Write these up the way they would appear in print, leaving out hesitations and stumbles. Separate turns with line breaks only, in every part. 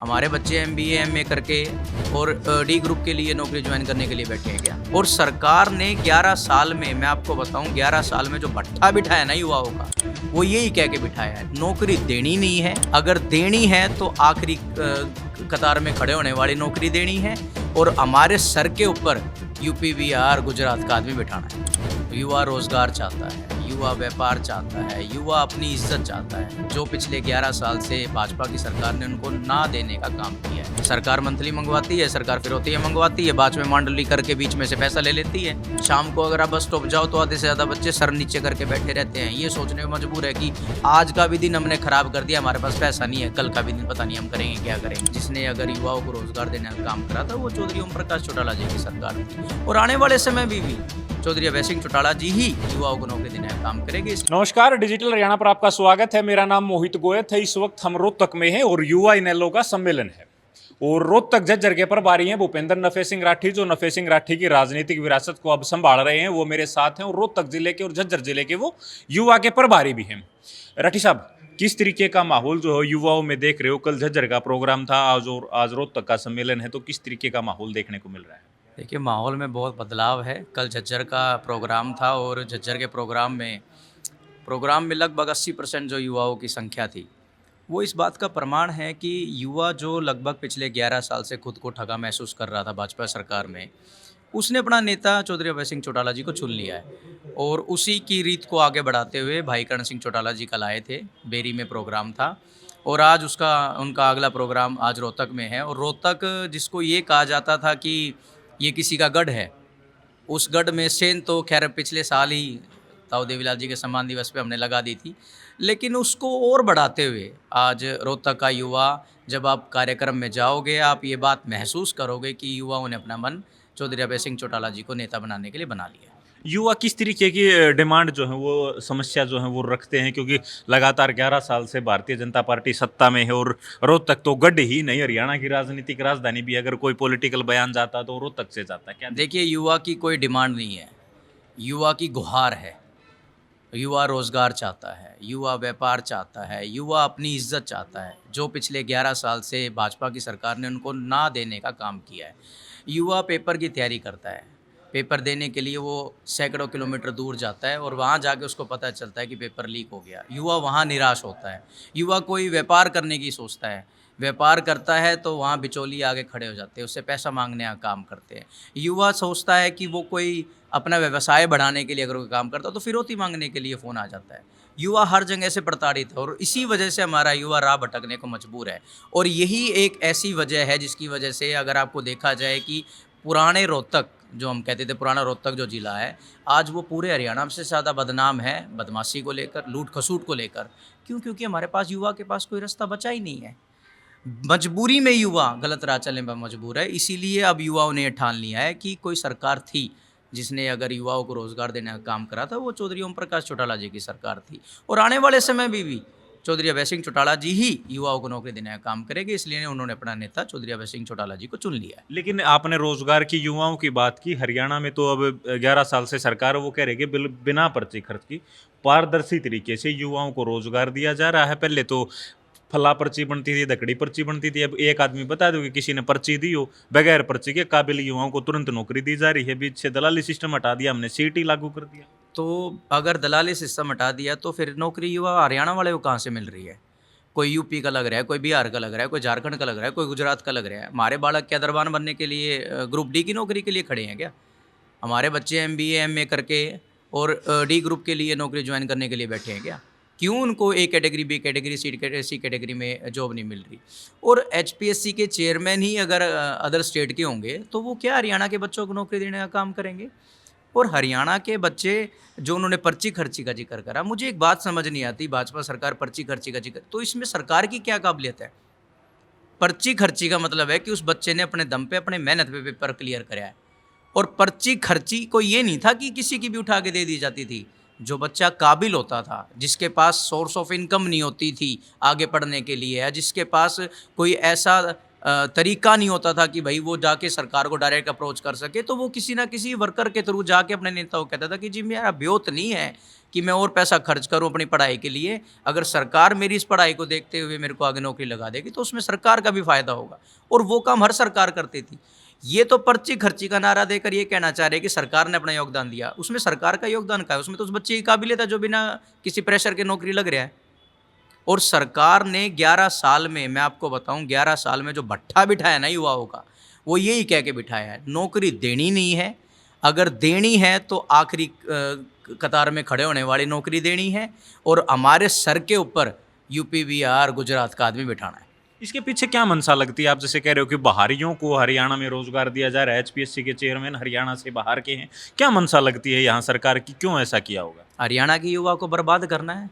हमारे बच्चे MBA MA करके और डी ग्रुप के लिए नौकरी ज्वाइन करने के लिए बैठे हैं क्या? और सरकार ने 11 साल में, मैं आपको बताऊं, 11 साल में जो भट्ठा बिठाया ना युवाओं का, वो यही कह के बिठाया है नौकरी देनी नहीं है। अगर देनी है तो आखिरी कतार में खड़े होने वाली नौकरी देनी है और हमारे सर के ऊपर यूपी बिहार गुजरात का आदमी बिठाना है। युवा रोजगार चाहता है, युवा व्यापार चाहता है, युवा अपनी इज्जत चाहता है, जो पिछले 11 साल से भाजपा की सरकार ने उनको ना देने का काम किया है। सरकार मंथली मंगवाती है, सरकार फिरौतियाँ मंगवाती है, बाद में मंडली करके बीच में से पैसा ले लेती है। शाम को अगर आप बस स्टॉप जाओ तो आधे से ज़्यादा बच्चे सर नीचे करके बैठे रहते हैं, ये सोचने में मजबूर है कि आज का भी दिन हमने खराब कर दिया, हमारे पास पैसा नहीं है, कल का भी दिन पता नहीं हम करेंगे क्या करेंगे। जिसने अगर युवाओं को रोजगार देने का काम करा था वो चौधरी ओम प्रकाश चौटाला जी की सरकार थी, और आने वाले समय में भी चौधरी अभय सिंह चौटाला जी ही युवाओं को नौकरी देने का काम करेंगे।
नमस्कार, डिजिटल हरियाणा पर आपका स्वागत है। मेरा नाम मोहित गोयत है। इस वक्त हम रोहतक में हैं और युवा इनेलो का सम्मेलन है और रोहतक झज्जर के प्रभारी हैं भूपेंद्र नफे सिंह राठी, जो नफे सिंह राठी की राजनीतिक विरासत को अब संभाल रहे हैं। वो मेरे साथ हैं और रोहतक जिले के और झज्जर जिले के वो युवा के प्रभारी भी हैं। राठी साहब, किस तरीके का माहौल जो है युवाओं में देख रहे हो? कल झज्जर का प्रोग्राम था, आज रोहतक का सम्मेलन है, तो किस तरीके का माहौल देखने को मिल रहा है?
देखिए, माहौल में बहुत बदलाव है। कल झज्जर का प्रोग्राम था और झज्जर के प्रोग्राम में लगभग 80% जो युवाओं की संख्या थी, वो इस बात का प्रमाण है कि युवा जो लगभग पिछले 11 साल से खुद को ठगा महसूस कर रहा था भाजपा सरकार में, उसने अपना नेता चौधरी अभय सिंह चौटाला जी को चुन लिया है और उसी की रीत को आगे बढ़ाते हुए भाई कर्ण सिंह चौटाला जी कल आए थे। बेरी में प्रोग्राम था और आज उनका अगला प्रोग्राम आज रोहतक में है। और रोहतक, जिसको ये कहा जाता था कि ये किसी का गढ़ है, उस गढ़ में सेंध तो खैर पिछले साल ही ताऊ देवीलाल जी के सम्मान दिवस पे हमने लगा दी थी, लेकिन उसको और बढ़ाते हुए आज रोहतक का युवा, जब आप कार्यक्रम में जाओगे, आप ये बात महसूस करोगे कि युवाओं ने अपना मन चौधरी अभय सिंह चौटाला जी को नेता बनाने के लिए बना लिया।
युवा किस तरीके की डिमांड जो है, वो समस्या जो है वो रखते हैं? क्योंकि लगातार 11 साल से भारतीय जनता पार्टी सत्ता में है और रोहतक तो गढ़ ही नहीं, हरियाणा की राजनीतिक राजधानी भी, अगर कोई पॉलिटिकल बयान जाता तो रोहतक से जाता। क्या
देखिए, युवा की कोई डिमांड नहीं है, युवा की गुहार है। युवा रोजगार चाहता है, युवा व्यापार चाहता है, युवा अपनी इज्जत चाहता है, जो पिछले 11 साल से भाजपा की सरकार ने उनको ना देने का काम किया है। युवा पेपर की तैयारी करता है, पेपर देने के लिए वो सैकड़ों किलोमीटर दूर जाता है और वहाँ जाके उसको पता चलता है कि पेपर लीक हो गया। युवा वहाँ निराश होता है। युवा कोई व्यापार करने की सोचता है, व्यापार करता है तो वहाँ बिचौलिए आगे खड़े हो जाते हैं, उससे पैसा मांगने का काम करते हैं। युवा सोचता है कि वो कोई अपना व्यवसाय बढ़ाने के लिए अगर कोई काम करता है तो फिरौती मांगने के लिए फ़ोन आ जाता है। युवा हर जगह से प्रताड़ित है और इसी वजह से हमारा युवा राह भटकने को मजबूर है। और यही एक ऐसी वजह है जिसकी वजह से अगर आपको देखा जाए कि पुराने रोहतक, जो हम कहते थे पुराना रोहतक जो ज़िला है, आज वो पूरे हरियाणा से ज़्यादा बदनाम है बदमाशी को लेकर, लूट खसूट को लेकर। क्यों? क्योंकि हमारे पास युवा के पास कोई रास्ता बचा ही नहीं है। मजबूरी में युवा गलत राह चलने पर मजबूर है। इसीलिए अब युवाओं ने ठान लिया है कि कोई सरकार थी जिसने अगर युवाओं को रोज़गार देने का काम करा था, वो चौधरी ओम प्रकाश चौटाला जी की सरकार थी और आने वाले समय में भी चौधरी अभय सिंह चौटाला जी ही युवाओं को नौकरी देने का काम करेंगे। इसलिए उन्होंने अपना नेता चौधरी अभय सिंह चौटाला जी को चुन लिया है।
लेकिन आपने रोजगार की युवाओं की बात की। हरियाणा में तो अब 11 साल से सरकार वो कह रही है कि बिना पर्ची खर्च की पारदर्शी तरीके से युवाओं को रोजगार दिया जा रहा है। पहले तो फला पर्ची बनती थी, दकड़ी पर्ची बनती थी, अब एक आदमी बता दो कि किसी ने पर्ची दी हो, बगैर पर्ची के काबिल युवाओं को तुरंत नौकरी दी जा रही है। बीच से दलाली सिस्टम हटा दिया हमने, सीटी लागू कर दिया।
तो अगर दलाली सिस्टम हटा दिया तो फिर नौकरी युवा हरियाणा वाले को कहाँ से मिल रही है? कोई यूपी का लग रहा है, कोई बिहार का लग रहा है, कोई झारखंड का लग रहा है, कोई गुजरात का लग रहा है। हमारे बालक क्या दरबान बनने के लिए ग्रुप डी की नौकरी के लिए खड़े हैं क्या? हमारे बच्चे एमबीए एमए करके और डी ग्रुप के लिए नौकरी ज्वाइन करने के लिए बैठे हैं क्या? क्यों उनको A category, B category, C category में जॉब नहीं मिल रही? और एचपीएससी के चेयरमैन ही अगर अदर स्टेट के होंगे तो वो क्या हरियाणा के बच्चों को नौकरी देने का काम करेंगे? और हरियाणा के बच्चे, जो उन्होंने पर्ची खर्ची का जिक्र करा, मुझे एक बात समझ नहीं आती, भाजपा सरकार पर्ची खर्ची का जिक्र, तो इसमें सरकार की क्या काबिलियत है? पर्ची खर्ची का मतलब है कि उस बच्चे ने अपने दम पे, अपने मेहनत पे पेपर क्लियर कराया है। और पर्ची खर्ची को ये नहीं था कि किसी की भी उठा के दे दी जाती थी। जो बच्चा काबिल होता था, जिसके पास सोर्स ऑफ इनकम नहीं होती थी आगे पढ़ने के लिए, या जिसके पास कोई ऐसा तरीका नहीं होता था कि भाई वो जाके सरकार को डायरेक्ट अप्रोच कर सके, तो वो किसी ना किसी वर्कर के थ्रू जाके अपने नेताओं को कहता था कि जी मेरा ब्योत नहीं है कि मैं और पैसा खर्च करूं अपनी पढ़ाई के लिए, अगर सरकार मेरी इस पढ़ाई को देखते हुए मेरे को आगे नौकरी लगा देगी तो उसमें सरकार का भी फ़ायदा होगा। और वो काम हर सरकार करती थी। ये तो पर्ची खर्ची का नारा देकर ये कहना चाह रहे हैं कि सरकार ने अपना योगदान दिया, उसमें सरकार का योगदान क्या है? उसमें तो उस बच्चे की काबिलियत है जो बिना किसी प्रेशर के नौकरी लग रहा है। और सरकार ने 11 साल में, मैं आपको बताऊं, 11 साल में जो भट्ठा बिठाया ना युवाओं का, वो यही कह के बिठाया है नौकरी देनी नहीं है, अगर देनी है तो आखिरी कतार में खड़े होने वाली नौकरी देनी है, और हमारे सर के ऊपर यूपी बिहार गुजरात का आदमी बिठाना है।
इसके पीछे क्या मंशा लगती है? आप जैसे कह रहे हो कि बाहरियों को हरियाणा में रोजगार दिया जा रहा है, एचपीएससी के चेयरमैन हरियाणा से बाहर के हैं, क्या मंशा लगती है यहाँ सरकार की, क्यों ऐसा किया होगा?
हरियाणा के युवा को बर्बाद करना है।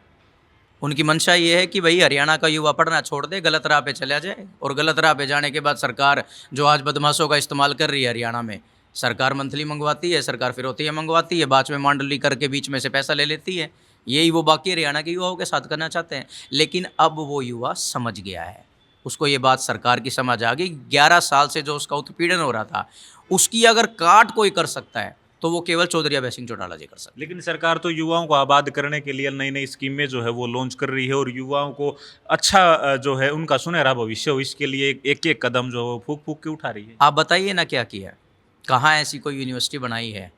उनकी मंशा ये है कि भाई हरियाणा का युवा पढ़ना छोड़ दे, गलत राह पे चला जाए, और गलत राह पे जाने के बाद सरकार जो आज बदमाशों का इस्तेमाल कर रही है हरियाणा में, सरकार मंथली मंगवाती है, सरकार फिरौतियाँ मंगवाती है, बाद में मांडली करके बीच में से पैसा ले लेती है। यही वो बाकी हरियाणा के युवाओं के साथ करना चाहते हैं। लेकिन अब वो युवा समझ गया है, उसको ये बात सरकार की समझ आ गई। 11 साल से जो उसका उत्पीड़न हो रहा था, उसकी अगर काट कोई कर सकता है तो वो केवल चौधरी अभय सिंह चौटाला जी कर सकते हैं।
लेकिन सरकार तो युवाओं को आबाद करने के लिए नई नई स्कीमें जो है वो लॉन्च कर रही है, और युवाओं को अच्छा जो है उनका सुनहरा भविष्य हो, इसके लिए एक एक कदम जो है फूक फूक के उठा रही है।
आप बताइए ना क्या किया है? कहाँ ऐसी कोई यूनिवर्सिटी बनाई है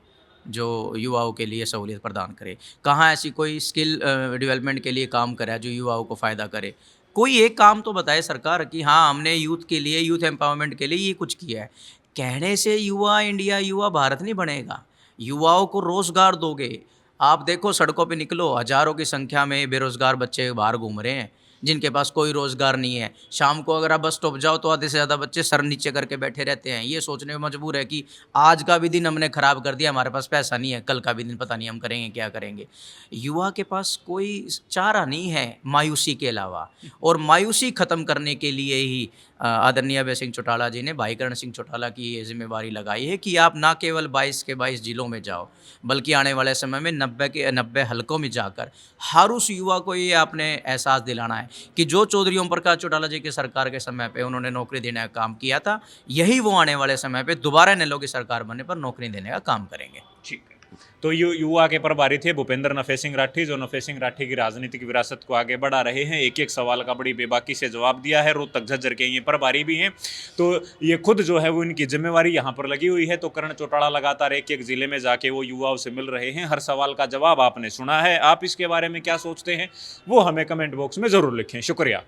जो युवाओं के लिए सहूलियत प्रदान करे? कहाँ ऐसी कोई स्किल डेवलपमेंट के लिए काम करा है जो युवाओं को फ़ायदा करे? कोई एक काम तो बताए सरकार कि हाँ हमने यूथ के लिए, यूथ एम्पावरमेंट के लिए ये कुछ किया है। कहने से युवा इंडिया, युवा भारत नहीं बनेगा। युवाओं को रोज़गार दोगे, आप देखो सड़कों पे निकलो, हज़ारों की संख्या में बेरोज़गार बच्चे बाहर घूम रहे हैं, जिनके पास कोई रोज़गार नहीं है। शाम को अगर आप बस स्टॉप जाओ तो आधे से ज़्यादा बच्चे सर नीचे करके बैठे रहते हैं। ये सोचने में मजबूर है कि आज का भी दिन हमने ख़राब कर दिया, हमारे पास पैसा नहीं है, कल का भी दिन पता नहीं हम करेंगे क्या करेंगे। युवा के पास कोई चारा नहीं है मायूसी के अलावा, और मायूसी ख़त्म करने के लिए ही आदरणीय अभय सिंह चौटाला जी ने भाई करण सिंह चौटाला की ये जिम्मेवारी लगाई है कि आप ना केवल 22 के 22 जिलों में जाओ, बल्कि आने वाले समय में 90 के 90 हलकों में जाकर हर उस युवा को ये आपने एहसास दिलाना है कि जो चौधरी ओम प्रकाश चौटाला जी की सरकार के समय पे उन्होंने नौकरी देने का काम किया था, यही वो आने वाले समय पे दोबारा इनेलो की सरकार बनने पर नौकरी देने का काम करेंगे।
ठीक है। तो युवा के प्रभारी थे भूपेंद्र नफे सिंह राठी, जो नफे सिंह राठी की राजनीतिक विरासत को आगे बढ़ा रहे हैं। एक एक सवाल का बड़ी बेबाकी से जवाब दिया है। रोहतक झज्जर के ये प्रभारी भी हैं, तो ये खुद जो है वो इनकी जिम्मेवारी यहाँ पर लगी हुई है। तो करण चौटाला लगातार एक एक जिले में जाके वो युवाओं से मिल रहे हैं। हर सवाल का जवाब आपने सुना है। आप इसके बारे में क्या सोचते हैं वो हमें कमेंट बॉक्स में ज़रूर लिखें। शुक्रिया।